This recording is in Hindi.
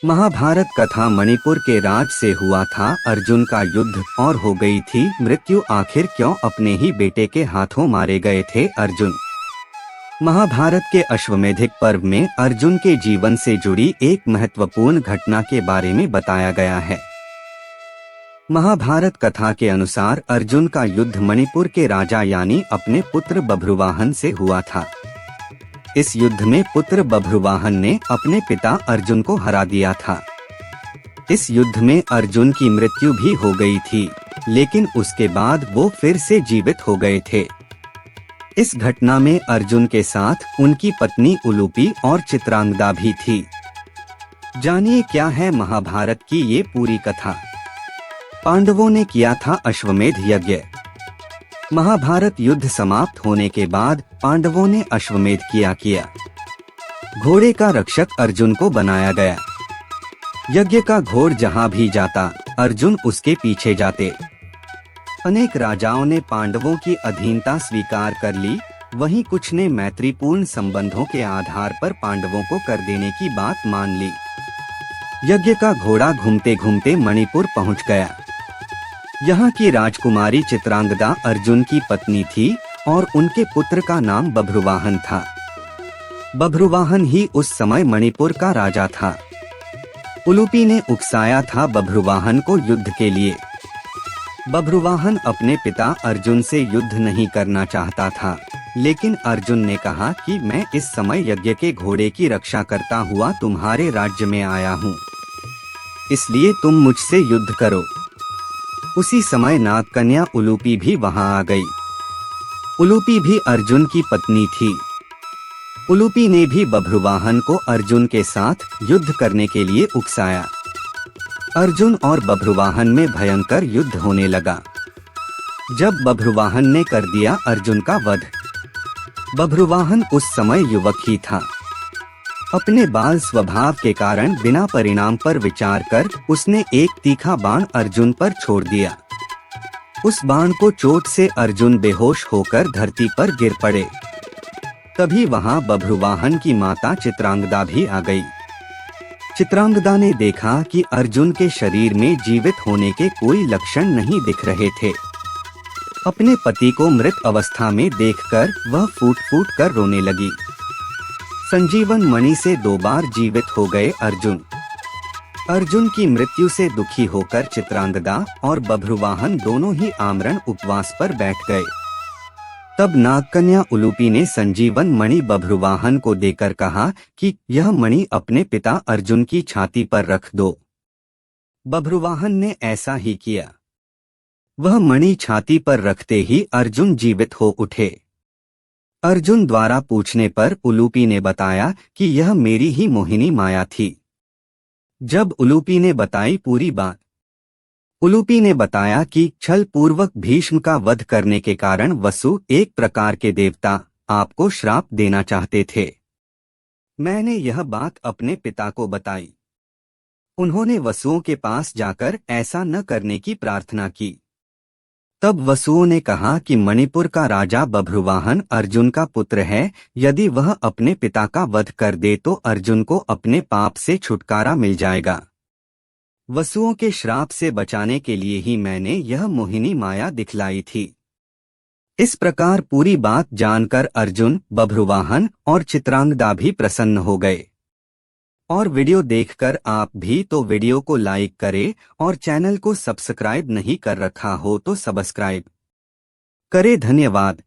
महाभारत कथा मणिपुर के राज से हुआ था अर्जुन का युद्ध और हो गई थी मृत्यु। आखिर क्यों अपने ही बेटे के हाथों मारे गए थे अर्जुन। महाभारत के अश्वमेधिक पर्व में अर्जुन के जीवन से जुड़ी एक महत्वपूर्ण घटना के बारे में बताया गया है। महाभारत कथा के अनुसार अर्जुन का युद्ध मणिपुर के राजा यानी अपने पुत्र बभ्रुवाहन से हुआ था। इस युद्ध में पुत्र बभ्रुवाहन ने अपने पिता अर्जुन को हरा दिया था। इस युद्ध में अर्जुन की मृत्यु भी हो गई थी, लेकिन उसके बाद वो फिर से जीवित हो गए थे। इस घटना में अर्जुन के साथ उनकी पत्नी उलूपी और चित्रांगदा भी थी। जानिए क्या है महाभारत की ये पूरी कथा। पांडवों ने किया था अश्वमेध यज्ञ। महाभारत युद्ध समाप्त होने के बाद पांडवों ने अश्वमेध किया। घोड़े का रक्षक अर्जुन को बनाया गया। यज्ञ का घोड़ जहां भी जाता अर्जुन उसके पीछे जाते। अनेक राजाओं ने पांडवों की अधीनता स्वीकार कर ली, वहीं कुछ ने मैत्रीपूर्ण संबंधों के आधार पर पांडवों को कर देने की बात मान ली। यज्ञ का घोड़ा घूमते घूमते मणिपुर पहुंच गया। यहाँ की राजकुमारी चित्रांगदा अर्जुन की पत्नी थी और उनके पुत्र का नाम बभ्रुवाहन था। बभ्रुवाहन ही उस समय मणिपुर का राजा था। उलूपी ने उकसाया था बभ्रुवाहन को युद्ध के लिए। बभ्रुवाहन अपने पिता अर्जुन से युद्ध नहीं करना चाहता था, लेकिन अर्जुन ने कहा कि मैं इस समय यज्ञ के घोड़े की रक्षा करता हुआ तुम्हारे राज्य में आया हूँ, इसलिए तुम मुझसे युद्ध करो। उसी समय नागकन्या उलूपी भी वहां आ गई। उलूपी भी अर्जुन की पत्नी थी। उलूपी ने भी बभ्रुवाहन को अर्जुन के साथ युद्ध करने के लिए उकसाया। अर्जुन और बभ्रुवाहन में भयंकर युद्ध होने लगा। जब बभ्रुवाहन ने कर दिया अर्जुन का वध। बभ्रुवाहन उस समय युवक ही था। अपने बाल स्वभाव के कारण बिना परिणाम पर विचार कर उसने एक तीखा बाण अर्जुन पर छोड़ दिया। उस बाण को चोट से अर्जुन बेहोश होकर धरती पर गिर पड़े। तभी वहां बभ्रुवाहन की माता चित्रांगदा भी आ गई। चित्रांगदा ने देखा कि अर्जुन के शरीर में जीवित होने के कोई लक्षण नहीं दिख रहे थे। अपने पति को मृत अवस्था में देखकर वह फूट फूट कर रोने लगी। संजीवन मणि से 2 बार जीवित हो गए अर्जुन। अर्जुन की मृत्यु से दुखी होकर चित्रांगदा और बभ्रुवाहन दोनों ही आमरण उपवास पर बैठ गए। तब नागकन्या उलूपी ने संजीवन मणि बभ्रुवाहन को देकर कहा कि यह मणि अपने पिता अर्जुन की छाती पर रख दो। बभ्रुवाहन ने ऐसा ही किया। वह मणि छाती पर रखते ही अर्जुन जीवित हो उठे। अर्जुन द्वारा पूछने पर उलूपी ने बताया कि यह मेरी ही मोहिनी माया थी। जब उलूपी ने बताई पूरी बात, उलूपी ने बताया कि छल पूर्वक भीष्म का वध करने के कारण वसु, एक प्रकार के देवता, आपको श्राप देना चाहते थे। मैंने यह बात अपने पिता को बताई। उन्होंने वसुओं के पास जाकर ऐसा न करने की प्रार्थना की। तब वसुओं ने कहा कि मणिपुर का राजा बभ्रुवाहन अर्जुन का पुत्र है, यदि वह अपने पिता का वध कर दे तो अर्जुन को अपने पाप से छुटकारा मिल जाएगा। वसुओं के श्राप से बचाने के लिए ही मैंने यह मोहिनी माया दिखलाई थी। इस प्रकार पूरी बात जानकर अर्जुन, बभ्रुवाहन और चित्रांगदा भी प्रसन्न हो गए। और वीडियो देखकर आप भी तो वीडियो को लाइक करें और चैनल को सब्सक्राइब नहीं कर रखा हो तो सब्सक्राइब करें। धन्यवाद।